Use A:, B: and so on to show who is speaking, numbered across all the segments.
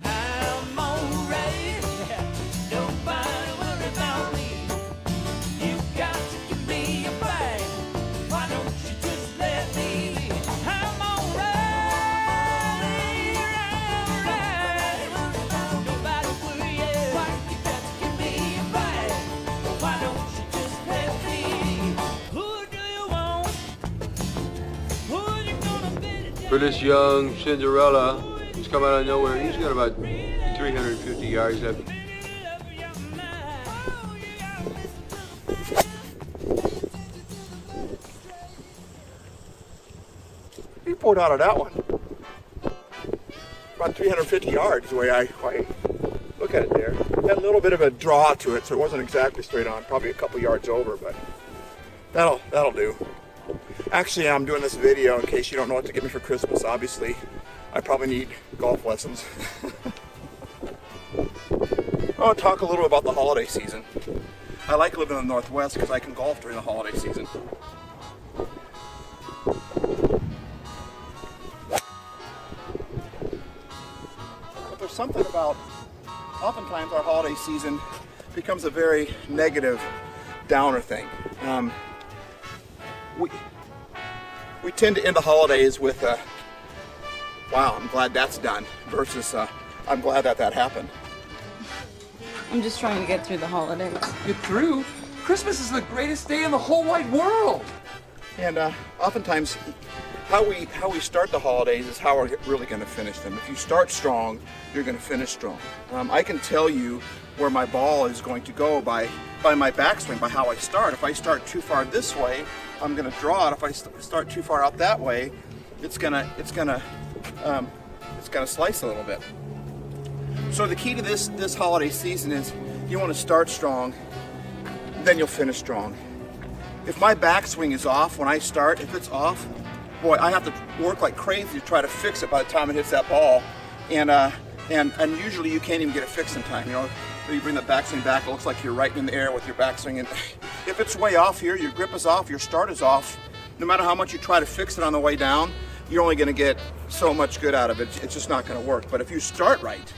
A: I'm alright. Nobody worry about me. You got to give me a fight. Why don't you just let me? I'm alright. Nobody worry. Why you got to give me a fight? Why don't you just let me? Who do you want? Who you gonna be?
B: For this young Cinderella, he's come out of nowhere. He's got about 350 yards left.
C: He pulled out of that one. About 350 yards the way I look at it there. Had a little bit of a draw to it, so it wasn't exactly straight on, probably a couple yards over, but that'll do. Actually, I'm doing this video in case you don't know what to get me for Christmas. Obviously, I probably need golf lessons. I want to talk a little about the holiday season. I like living in the Northwest because I can golf during the holiday season. But there's something about, oftentimes our holiday season becomes a very negative, downer thing. We tend to end the holidays with wow, I'm glad that's done, versus I'm glad that happened.
D: I'm just trying to get through the holidays.
E: Get through? Christmas is the greatest day in the whole wide world.
C: And oftentimes, how we start the holidays is how we're really going to finish them. If you start strong, you're going to finish strong. I can tell you where my ball is going to go by my backswing, by how I start. If I start too far this way, I'm going to draw it. If I start too far out that way, it's gonna slice a little bit. So the key to this holiday season is you want to start strong, then you'll finish strong. If my backswing is off when I start, if it's off, boy, I have to work like crazy to try to fix it by the time it hits that ball, and usually you can't even get it fixed in time. You know, you bring the backswing back, it looks like you're right in the air with your backswing, and if it's way off here, your grip is off, your start is off. No matter how much you try to fix it on the way down, you're only going to get so much good out of it. It's just not going to work. But if you start right,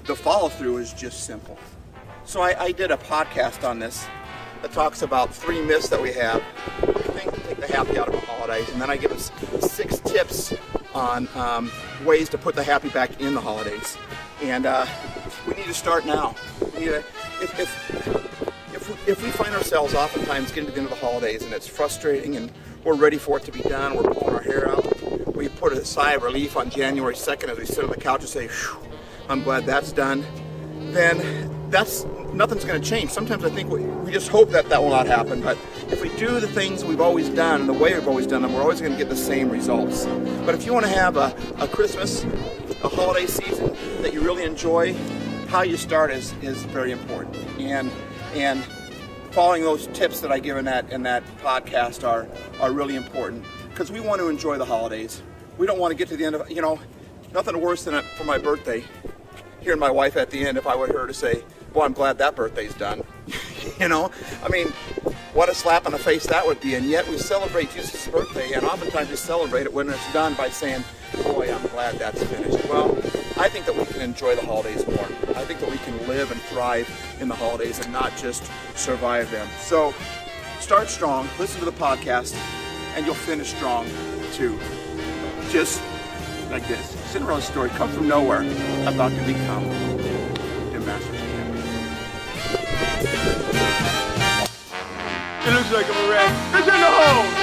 C: the follow through is just simple. So I did a podcast on this that talks about 3 myths that we have, things to take the happy out of the holidays, and then I give us 6 tips on ways to put the happy back in the holidays. And we need to start now. We need to, if we find ourselves oftentimes getting to the end of the holidays and it's frustrating and we're ready for it to be done, we're pulling our hair out, we put a sigh of relief on January 2nd as we sit on the couch and say, "Phew, I'm glad that's done," then nothing's going to change. Sometimes I think we just hope that will not happen, but if we do the things we've always done and the way we've always done them, we're always going to get the same results. But if you want to have a Christmas, a holiday season that you really enjoy, how you start is very important. And following those tips that I give in that podcast are really important, because we want to enjoy the holidays. We don't want to get to the end of, nothing worse than for my birthday, hearing my wife at the end, if I would hear her to say, "Well, I'm glad that birthday's done." I mean, what a slap in the face that would be. And yet we celebrate Jesus' birthday, and oftentimes we celebrate it when it's done by saying, "Boy, I'm glad that's finished." Well, I think that we can enjoy the holidays more. I think that we can live and thrive in the holidays and not just survive them. So start strong, listen to the podcast, and you'll finish strong too. Just like this. Cinderella's story comes from nowhere, about to become the master's camp.
B: It looks like I'm a rat. It's in the hole!